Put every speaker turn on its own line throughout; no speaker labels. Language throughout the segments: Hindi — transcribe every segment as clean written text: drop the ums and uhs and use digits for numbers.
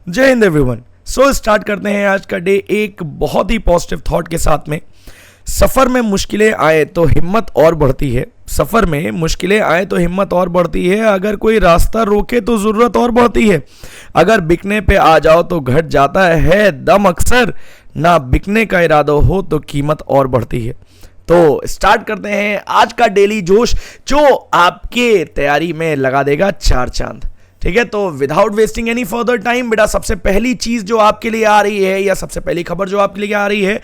जय हिंद एवरीवन। सो स्टार्ट करते हैं आज का डे एक बहुत ही पॉजिटिव थॉट के साथ में। सफ़र में मुश्किलें आए तो हिम्मत और बढ़ती है। सफ़र में मुश्किलें आए तो हिम्मत और बढ़ती है। अगर कोई रास्ता रोके तो ज़रूरत और बढ़ती है। अगर बिकने पे आ जाओ तो घट जाता है दम अक्सर। ना बिकने का इरादा हो तो कीमत और बढ़ती है। तो स्टार्ट करते हैं आज का डेली जोश जो आपके तैयारी में लगा देगा चार चांद। ठीक है, तो without wasting any further time बेटा, सबसे पहली चीज जो आपके लिए आ रही है या सबसे पहली खबर जो आपके लिए आ रही है,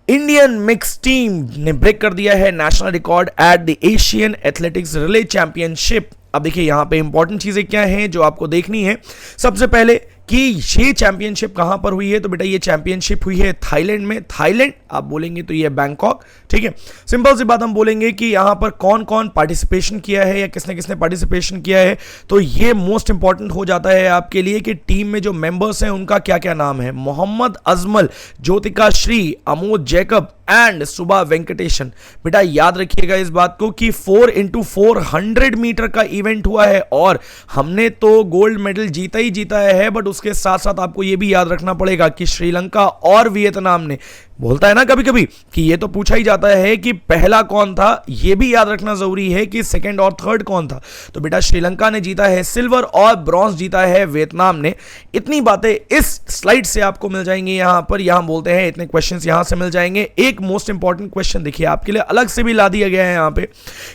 इंडियन मिक्स टीम ने ब्रेक कर दिया है national record at the Asian athletics relay championship. अब देखिए यहां पे इंपॉर्टेंट चीजें क्या हैं जो आपको देखनी है। सबसे पहले कि ये चैंपियनशिप कहां पर हुई है, तो बेटा ये चैंपियनशिप हुई है थाईलैंड में। थाईलैंड आप बोलेंगे तो ये बैंकॉक। ठीक है, सिंपल सी बात हम बोलेंगे कि यहां पर कौन कौन पार्टिसिपेशन किया है या किसने किसने पार्टिसिपेशन किया है, तो ये मोस्ट इंपॉर्टेंट हो जाता है आपके लिए कि टीम में जो मेंबर्स हैं उनका क्या क्या नाम है। मोहम्मद अजमल, ज्योतिका श्री, अमोद जैकब एंड सुबा वेंकटेशन। बेटा याद रखिएगा इस बात को कि 4x400 मीटर का इवेंट हुआ है और हमने तो गोल्ड मेडल जीता ही जीता है, बट उसके साथ साथ आपको यह भी याद रखना पड़ेगा कि श्रीलंका और वियतनाम ने, बोलता है ना कभी कभी कि ये तो पूछा ही जाता है कि पहला कौन था, ये भी याद रखना जरूरी है कि सेकंड और थर्ड कौन था। तो बेटा श्रीलंका ने जीता है सिल्वर और ब्रॉन्ज जीता है वियतनाम ने। इतनी बातें इस स्लाइड से आपको मिल जाएंगी। यहां पर यहां बोलते हैं इतने क्वेश्चंस यहां से मिल जाएंगे। एक मोस्ट इंपॉर्टेंट क्वेश्चन देखिए आपके लिए अलग से भी ला दिया गया है यहां पे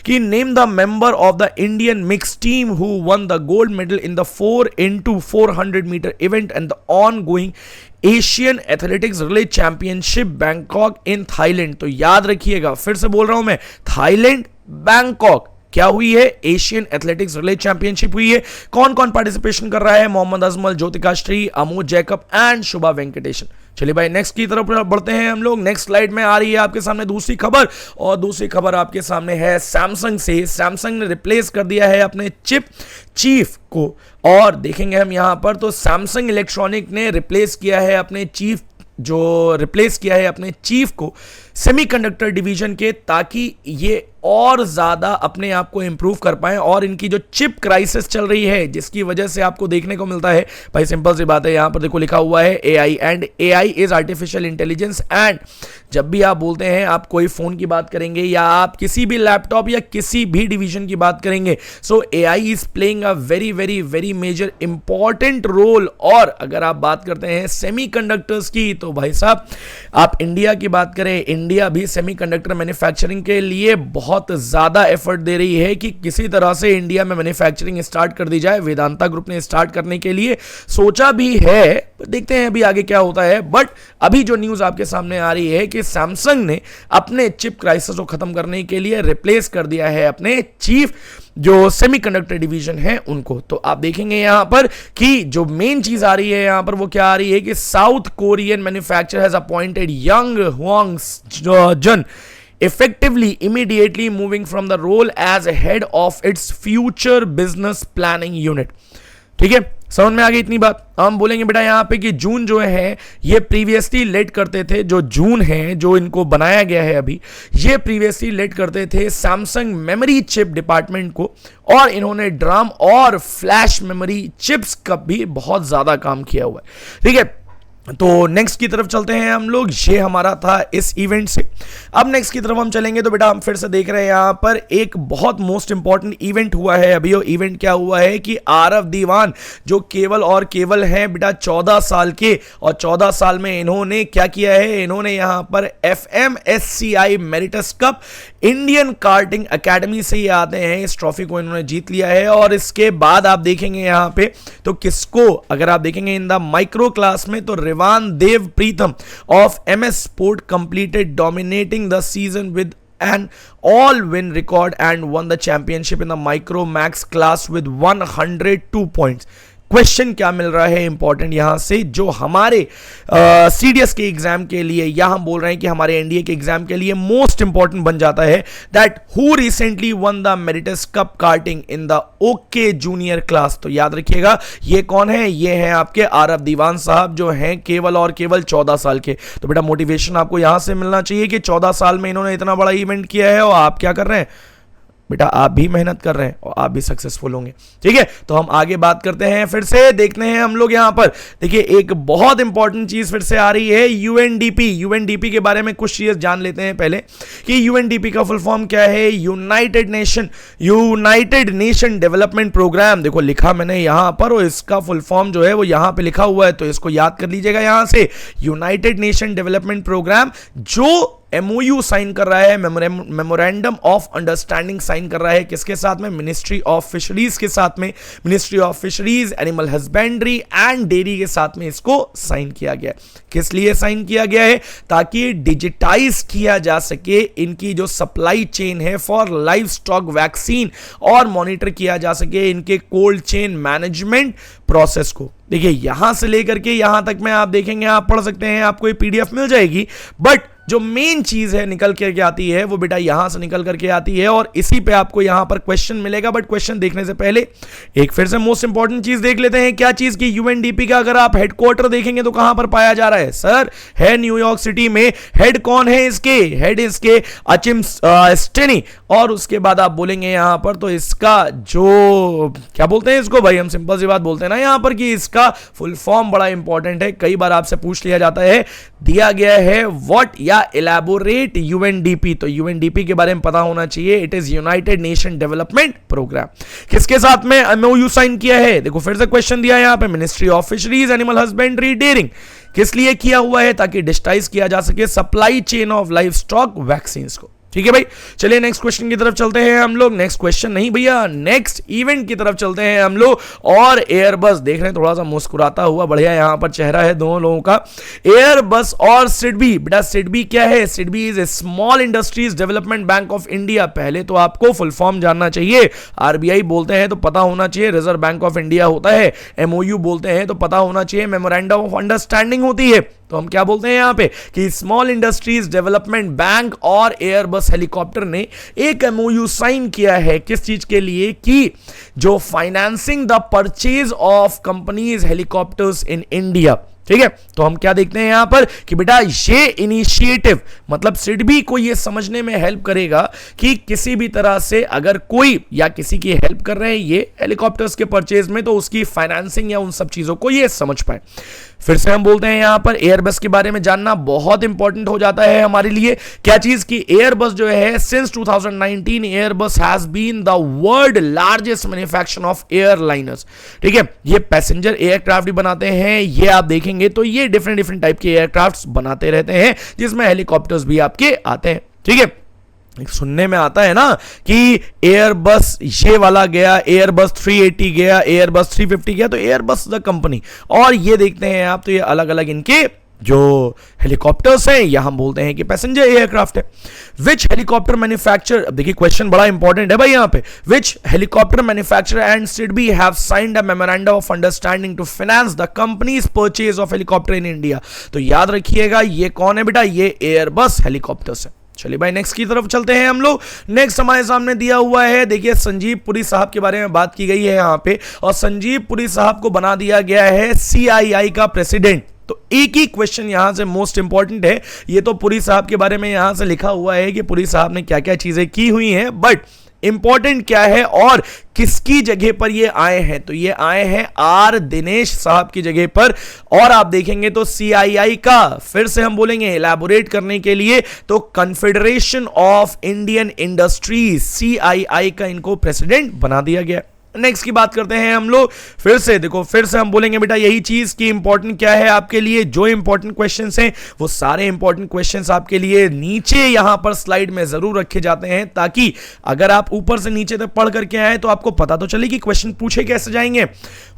कि name the member of the Indian mix team who won the gold medal in the 4x400 metre event and the ongoing Asian athletics relay championship Bangkok in Thailand. तो याद रखिएगा, फिर से बोल रहा हूं मैं, थाईलैंड बैंकॉक क्या हुई है, एशियन एथलेटिक्स रिले चैंपियनशिप हुई है। कौन कौन पार्टिसिपेशन कर रहा है, मोहम्मद अजमल, ज्योतिका श्री, अमोद जैकब एंड शुभा वेंकटेशन। चलिए भाई नेक्स्ट की तरफ बढ़ते हैं हम लोग। नेक्स्ट स्लाइड में आ रही है आपके सामने दूसरी खबर, और दूसरी खबर आपके सामने है सैमसंग से। सैमसंग ने रिप्लेस कर दिया है अपने चिप चीफ को, और देखेंगे हम यहां पर तो सैमसंग इलेक्ट्रॉनिक ने रिप्लेस किया है अपने चीफ को सेमीकंडक्टर डिवीजन के, ताकि ये और ज्यादा अपने आप को इंप्रूव कर पाए। और इनकी जो चिप क्राइसिस चल रही है जिसकी वजह से आपको देखने को मिलता है, भाई सिंपल सी बात है, यहां पर देखो लिखा हुआ है AI, and AI is artificial intelligence. And जब भी आप बोलते हैं आप कोई फोन की बात करेंगे या आप किसी भी लैपटॉप या किसी भी डिवीजन की बात करेंगे, so AI is playing a very very very major important role. और अगर आप बात करते हैं सेमीकंडक्टर्स की, तो भाई साहब आप इंडिया की बात करें, इंडिया भी सेमीकंडक्टर मैन्युफैक्चरिंग के लिए बहुत ज्यादा एफर्ट दे रही है कि किसी तरह से इंडिया में मैन्युफैक्चरिंग स्टार्ट कर दी जाए। वेदांता ग्रुप ने स्टार्ट करने के लिए सोचा भी है, देखते हैं अभी आगे क्या होता है। बट अभी जो न्यूज आपके सामने आ रही है कि सैमसंग ने अपने चिप क्राइसिस को खत्म करने के लिए रिप्लेस कर दिया है अपने चीफ जो सेमीकंडक्टर डिवीजन है उनको। तो आप देखेंगे यहां पर कि जो मेन चीज आ रही है यहां पर वो क्या आ रही है कि south Korean manufacturer has appointed young Huang जन effectively immediately moving from the role as head of its future business planning unit। ठीक है, समझ में आ गई इतनी बात। हम बोलेंगे बेटा यहां पे कि जून जो है ये प्रीवियसली लेड करते थे, जो जून है जो इनको बनाया गया है अभी, ये प्रीवियसली लेड करते थे सैमसंग मेमोरी चिप डिपार्टमेंट को, और इन्होंने ड्राम और फ्लैश मेमोरी चिप्स का भी बहुत ज्यादा काम किया हुआ है। ठीक है, तो नेक्स्ट की तरफ चलते हैं हम लोग। ये हमारा था इस इवेंट से। अब नेक्स्ट की तरफ हम चलेंगे तो बेटा हम फिर से देख रहे हैं यहां पर एक बहुत मोस्ट इंपॉर्टेंट इवेंट हुआ है अभी। वो इवेंट क्या हुआ है कि आरव दीवान जो केवल और केवल हैं बेटा 14 साल के, और 14 साल में इन्होंने क्या किया है, इन्होंने यहां पर FMSCI Meritus cup Indian karting academy से ही आते हैं, इस ट्रॉफी को इन्होंने जीत लिया है। और इसके बाद आप देखेंगे यहां पे तो किसको, अगर आप देखेंगे इन द माइक्रो क्लास में, तो Rivan Dev Preetham of MS sport completed dominating the season with an all-win record and won the championship in the Micro Max class with 102 points। Question क्या मिल रहा है इंपॉर्टेंट यहां से, जो हमारे CDS के एग्जाम के लिए या हम बोल रहे हैं कि हमारे NDA के एग्जाम के लिए मोस्ट इंपॉर्टेंट बन जाता है, that who recently won the Meritus cup karting in the okay junior class. तो याद रखिएगा ये कौन है, ये है आपके आरव दीवान साहब जो हैं केवल और केवल 14 साल के। तो बेटा मोटिवेशन आपको यहां से मिलना चाहिए कि 14 साल में इन्होंने इतना बड़ा इवेंट किया है और आप क्या कर रहे हैं, बेटा आप भी मेहनत कर रहे हैं और आप भी सक्सेसफुल होंगे। ठीक है, तो हम आगे बात करते हैं, फिर से देखते हैं हम लोग यहां पर। देखिए एक बहुत इंपॉर्टेंट चीज फिर से आ रही है, यूएनडीपी। यूएनडीपी के बारे में कुछ चीज जान लेते हैं पहले कि यूएनडीपी का फुल फॉर्म क्या है। United nation development Programme. देखो लिखा मैंने यहां पर और इसका फुल फॉर्म जो है वो यहां पे लिखा हुआ है, तो इसको याद कर लीजिएगा यहां से। यूनाइटेड नेशन डेवलपमेंट प्रोग्राम जो एमओयू साइन कर रहा है, मेमोरेंडम ऑफ अंडरस्टैंडिंग साइन कर रहा है, किसके साथ में? मिनिस्ट्री ऑफ फिशरीज के साथ में। Ministry of fisheries, animal husbandry and dairy के साथ में इसको साइन किया गया। किस लिए साइन किया गया है? ताकि डिजिटाइज किया जा सके इनकी जो सप्लाई चेन है फॉर लाइव स्टॉक वैक्सीन, और मॉनिटर किया जा सके इनके कोल्ड चेन मैनेजमेंट प्रोसेस को। देखिए यहां से लेकर के यहां तक में आप देखेंगे, आप पढ़ सकते हैं, आपको ये पीडीएफ मिल जाएगी, बट जो मेन चीज है निकल करके आती है वो बेटा यहां से निकल करके आती है, और इसी पे आपको यहां पर क्वेश्चन मिलेगा। बट क्वेश्चन देखने से पहले एक फिर से मोस्ट इंपॉर्टेंट चीज देख लेते हैं। क्या चीज की? यूएनडीपी का अगर आप हेडक्वार्टर देखेंगे तो कहां पर पाया जा रहा है? सर है न्यूयॉर्क सिटी में। हेड कौन है इसके? हेड इसके अचिम स्टेनी। और उसके बाद आप बोलेंगे यहां पर तो इसका जो क्या बोलते हैं इसको भाई, हम सिंपल सी बात बोलते हैं ना यहां पर कि इसका फुल फॉर्म बड़ा इंपॉर्टेंट है, कई बार आपसे पूछ लिया जाता है। दिया गया है व्हाट या इलैबोरेट यूएनडीपी, तो यूएनडीपी के बारे में पता होना चाहिए। It is united nation development programme. किसके साथ में एमओयू साइन किया है? देखो फिर से क्वेश्चन दिया है यहां पे, ministry of fisheries, animal husbandry, dairying. किस लिए किया हुआ है? ताकि डिजिटाइज किया जा सके supply chain of live stock vaccine को। ठीक है भाई, चलिए नेक्स्ट क्वेश्चन की तरफ चलते हैं हम लोग। नेक्स्ट क्वेश्चन नहीं भैया, नेक्स्ट इवेंट की तरफ चलते हैं हम लोग। और एयरबस देख रहे हैं थोड़ा सा मुस्कुराता हुआ बढ़िया यहां पर चेहरा है दोनों लोगों का। एयरबस और सिडबी। बेटा सिडबी क्या है? SIDBI is a small industries development bank of India. पहले तो आपको फुल फॉर्म जानना चाहिए। आरबीआई बोलते हैं तो पता होना चाहिए रिजर्व बैंक ऑफ इंडिया होता है। एमओयू बोलते हैं तो पता होना चाहिए मेमोरेंडम ऑफ अंडरस्टैंडिंग होती है। तो हम क्या बोलते हैं यहां पे कि स्मॉल इंडस्ट्रीज डेवलपमेंट बैंक और एयरबस हेलीकॉप्टर ने एक एमओयू साइन किया है। किस चीज के लिए? कि जो financing the purchase of companies helicopters in India. ठीक है, तो हम क्या देखते हैं यहां पर कि बेटा ये इनिशिएटिव मतलब सिडबी को ये समझने में हेल्प करेगा कि किसी भी तरह से अगर कोई या किसी की हेल्प कर रहे हैं ये हेलीकॉप्टर्स के परचेज में, तो उसकी फाइनेंसिंग या उन सब चीजों को ये समझ पाए। फिर से हम बोलते हैं यहां पर एयरबस के बारे में जानना बहुत इंपॉर्टेंट हो जाता है हमारे लिए। क्या चीज की? एयरबस जो है since 2019 Airbus has been the world largest manufacturer of airliners. ठीक है, ये पैसेंजर एयरक्राफ्ट भी बनाते हैं, ये आप देखेंगे तो ये डिफरेंट टाइप के एयरक्राफ्ट बनाते रहते हैं जिसमें हेलीकॉप्टर्स भी आपके आते हैं। ठीक है, सुनने में आता है ना कि एयरबस ये वाला गया, एयरबस 380 गया, एयरबस 350 गया, तो एयरबस द कंपनी। और ये देखते हैं आप तो ये अलग अलग इनके जो हेलीकॉप्टर्स हैं या हम बोलते हैं कि पैसेंजर एयरक्राफ्ट है। विच हेलीकॉप्टर मैन्युफैक्चरर, अब देखिए क्वेश्चन बड़ा इंपॉर्टेंट है भाई यहां पे। Which helicopter manufacturer and SIDBI have signed a memorandum of understanding to finance the companies purchase of helicopter in India. तो याद रखिएगा ये कौन है बेटा? ये एयरबस हेलीकॉप्टर्स है। चलिए भाई नेक्स्ट की तरफ चलते हैं हम लोग। नेक्स्ट हमारे सामने दिया हुआ है, देखिए संजीव पुरी साहब के बारे में बात की गई है यहां पे, और संजीव पुरी साहब को बना दिया गया है सीआईआई का प्रेसिडेंट। तो एक ही क्वेश्चन यहां से मोस्ट इंपॉर्टेंट है। ये तो पुरी साहब के बारे में यहां से लिखा हुआ है कि पुरी साहब ने क्या क्या चीजें की हुई हैं, बट इंपॉर्टेंट क्या है और किसकी जगह पर ये आए हैं? तो ये आए हैं आर दिनेश साहब की जगह पर। और आप देखेंगे तो सीआईआई का फिर से हम बोलेंगे इलैबोरेट करने के लिए तो confederation of Indian industries, CII का इनको प्रेसिडेंट बना दिया गया। नेक्स्ट की बात करते हैं हम लोग। फिर से देखो, फिर से हम बोलेंगे बेटा यही चीज की इंपॉर्टेंट क्या है आपके लिए। जो इंपॉर्टेंट क्वेश्चंस हैं वो सारे इंपॉर्टेंट क्वेश्चंस आपके लिए नीचे यहां पर स्लाइड में जरूर रखे जाते हैं, ताकि अगर आप ऊपर से नीचे तक पढ़ करके आए तो आपको पता तो चले कि क्वेश्चन पूछे कैसे जाएंगे।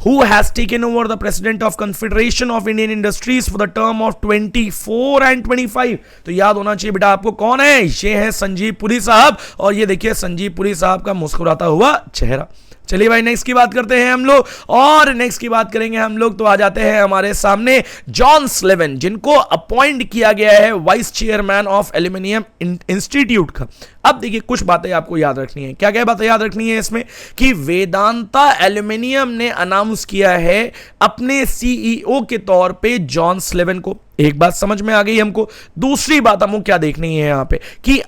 Who has taken over the president of confederation of Indian industries for the term of 24 and 25। तो याद होना चाहिए बेटा आपको कौन है, ये है संजीव पुरी साहब। और ये देखिए संजीव पुरी साहब का मुस्कुराता हुआ चेहरा। चलिए भाई नेक्स्ट की बात करते हैं हम लोग, और नेक्स्ट की बात करेंगे हम लोग तो आ जाते हैं हमारे सामने जॉन स्लेवन, जिनको अपॉइंट किया गया है vice chairman of aluminium institute का। अब देखिए कुछ बातें आपको याद रखनी है। क्या क्या बातें याद रखनी है इसमें कि वेदांता एल्यूमिनियम ने अनाउंस किया है अपने सीईओ के तौर पे जॉन स्लेवन को। एक बात समझ में आ गई हमको। दूसरी बात हमको क्या देखनी है यहां पे कि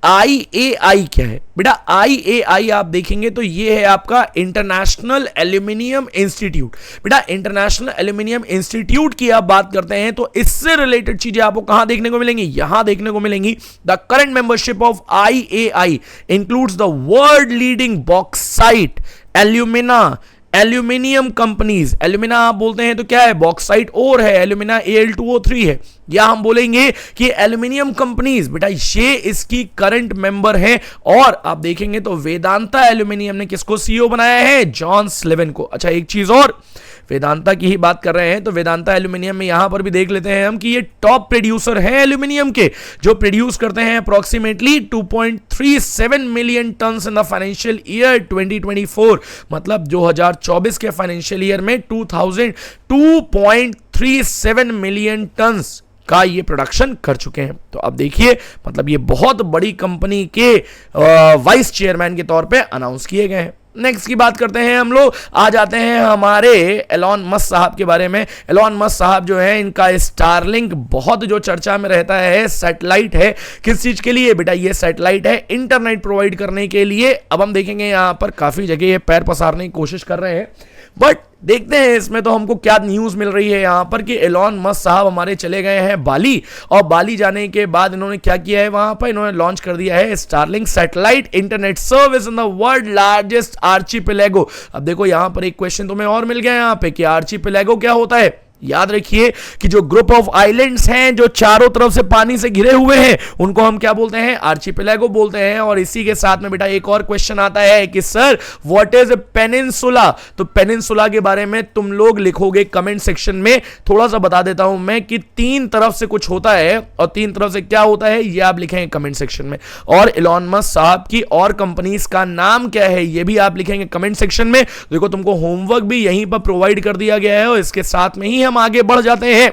IAI क्या है बेटा? IAI आप देखेंगे तो ये है आपका इंटरनेशनल एल्यूमिनियम इंस्टीट्यूट। बेटा इंटरनेशनल एल्यूमिनियम इंस्टीट्यूट की आप बात करते हैं तो इससे रिलेटेड चीजें आपको कहां देखने को मिलेंगी? यहां देखने को मिलेंगी। The current membership of IAI includes the world leading bauxite aluminium companies. Alumina आप बोलते हैं तो क्या है? बॉक्साइट और है, एल्यूमिना Al2O3 है। या हम बोलेंगे कि एल्यूमिनियम कंपनीज, बेटा ये इसकी करंट मेंबर है। और आप देखेंगे तो वेदांता एल्यूमिनियम ने किसको CEO बनाया है? जॉन स्लेवन को। अच्छा एक चीज और, वेदांता की ही बात कर रहे हैं तो वेदांता एल्यूमिनियम में यहां पर भी देख लेते हैं हम कि ये टॉप प्रोड्यूसर है एल्यूमिनियम के, जो प्रोड्यूस करते हैं approximately 2.37 million ton in the financial year 2024। मतलब 2024 के फाइनेंशियल ईयर में 2.37 मिलियन टन का ये प्रोडक्शन कर चुके हैं। तो अब देखिए मतलब ये बहुत बड़ी कंपनी के वाइस चेयरमैन के तौर पे अनाउंस किए गए हैं। नेक्स्ट की बात करते हैं हम लोग, आ जाते हैं हमारे एलॉन मस्क साहब के बारे में। एलॉन मस्क साहब जो है इनका स्टारलिंक बहुत जो चर्चा में रहता है, सैटेलाइट है। किस चीज के लिए? बेटा ये सैटेलाइट है इंटरनेट प्रोवाइड करने के लिए। अब हम देखेंगे यहां पर काफी जगह ये पैर पसारने की कोशिश कर रहे हैं, बट देखते हैं इसमें तो हमको क्या न्यूज मिल रही है यहां पर कि एलॉन मस्क साहब हमारे चले गए हैं बाली, और बाली जाने के बाद इन्होंने क्या किया है? वहां पर इन्होंने लॉन्च कर दिया है Starlink satellite internet service in the world largest archipelago. अब देखो यहां पर एक क्वेश्चन तुम्हें और मिल गया यहां पे कि आर्चिपेलागो क्या होता है। याद रखिए कि जो ग्रुप ऑफ आइलैंड्स हैं जो चारों तरफ से पानी से घिरे हुए हैं उनको हम क्या बोलते हैं? आर्चिपेलागो बोलते हैं। और इसी के साथ में बेटा एक और क्वेश्चन आता है कि सर व्हाट इज पेनिनसुला? तो पेनिनसुला के बारे में तुम लोग लिखोगे कमेंट सेक्शन में। थोड़ा सा बता देता हूं मैं कि 3 तरफ से कुछ होता है और 3 तरफ से क्या होता है ये आप लिखेंगे कमेंट सेक्शन में। और एलॉन मस्क साहब की और कंपनीज का नाम क्या है ये भी आप लिखेंगे कमेंट सेक्शन में। देखो तुमको होमवर्क भी यहीं पर प्रोवाइड कर दिया गया है और इसके साथ में ही हम आगे बढ़ जाते हैं।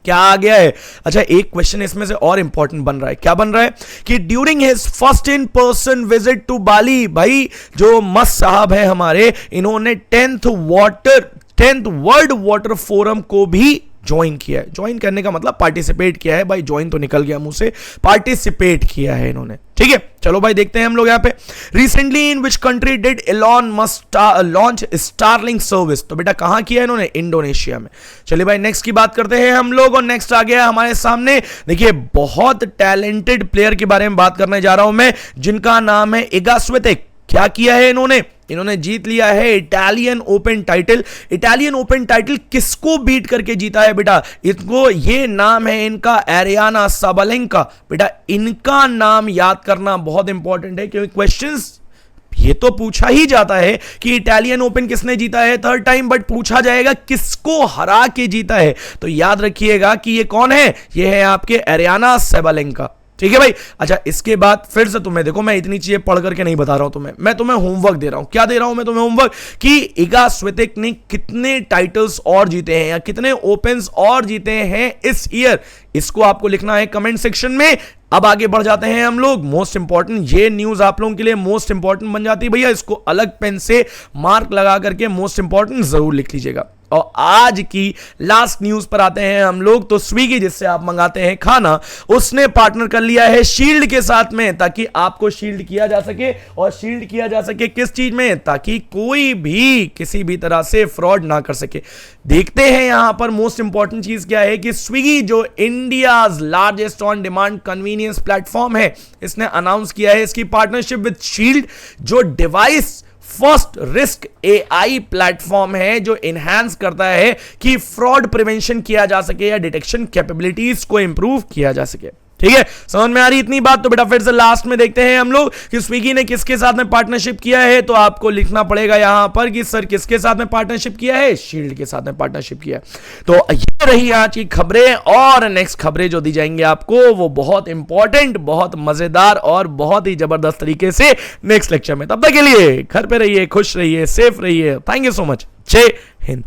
क्या आ गया है? अच्छा एक क्वेश्चन इसमें से और इंपॉर्टेंट बन रहा है। क्या बन रहा है कि during his first in person visit to Bali, भाई जो मस्क साहब है हमारे, इन्होंने 10th वर्ल्ड वाटर फोरम को भी ज्वाइन किया है। ज्वाइन करने का मतलब पार्टिसिपेट किया है। भाई ज्वाइन तो निकल गया मुंह से, पार्टिसिपेट किया है इन्होंने। ठीक है चलो भाई देखते हैं हम लोग यहाँ पे। Recently in which country did Elon Musk launch Starlink service? तो बेटा कहां किया इन्होंने? इंडोनेशिया में। चलिए भाई नेक्स्ट की बात करते हैं हम लोग, और नेक्स्ट आ गया हमारे सामने। देखिए बहुत टैलेंटेड प्लेयर के बारे में बात करने जा रहा हूं मैं, जिनका नाम है इगा स्वितेक। क्या किया है इन्होंने जीत लिया है Italian open title. Italian open title किसको बीट करके जीता है बेटा? इनको ये नाम है इनका एरियाना साबालेंका। बेटा इनका नाम याद करना बहुत इंपॉर्टेंट है क्योंकि क्वेश्चंस ये तो पूछा ही जाता है कि इटालियन ओपन किसने जीता है 3rd टाइम, बट पूछा जाएगा किसको हरा के जीता है। तो याद रखिएगा कि ये कौन है? ये है आपके एरियाना साबालेंका। ठीक है भाई। अच्छा इसके बाद फिर से तुम्हें देखो मैं इतनी चीजें पढ़ करके नहीं बता रहा हूं तुम्हें, मैं तुम्हें होमवर्क दे रहा हूं। क्या दे रहा हूं मैं तुम्हें? होमवर्क कि इगा स्वितेक ने कितने टाइटल्स और जीते हैं या कितने ओपन्स और जीते हैं इस ईयर, इसको आपको लिखना है कमेंट सेक्शन में। अब आगे बढ़ जाते हैं हम लोग। मोस्ट इंपॉर्टेंट ये न्यूज आप लोगों के लिए मोस्ट इंपॉर्टेंट बन जाती है भैया, इसको अलग पेन से मार्क लगा करके मोस्ट इंपॉर्टेंट जरूर लिख लीजिएगा। और आज की लास्ट न्यूज पर आते हैं हम लोग। तो स्विगी जिससे आप मंगाते हैं खाना, उसने पार्टनर कर लिया है शील्ड के साथ में, ताकि आपको शील्ड किया जा सके। और शील्ड किया जा सके किस चीज में? ताकि कोई भी किसी भी तरह से फ्रॉड ना कर सके। देखते हैं यहां पर मोस्ट इंपॉर्टेंट चीज क्या है कि स्विगी जो India's largest on demand convenience platform है, इसने अनाउंस किया है इसकी पार्टनरशिप विद शील्ड, जो device first risk AI platform है जो एनहांस करता है कि फ्रॉड प्रिवेंशन किया जा सके या डिटेक्शन कैपेबिलिटीज को इंप्रूव किया जा सके। ठीक है समझ में आ रही इतनी बात? तो बेटा फिर से लास्ट में देखते हैं हम लोग कि स्विगी ने किसके साथ में पार्टनरशिप किया है। तो आपको लिखना पड़ेगा यहां पर कि सर किसके साथ में पार्टनरशिप किया है? शील्ड के साथ में पार्टनरशिप किया है। तो ये रही आज की खबरें, और नेक्स्ट खबरें जो दी जाएंगी आपको वो बहुत इंपॉर्टेंट, बहुत मजेदार और बहुत ही जबरदस्त तरीके से नेक्स्ट लेक्चर में। तब तक के लिए घर पे रहिए, खुश रहिए, सेफ रहिए। Thank you so much. जय हिंद।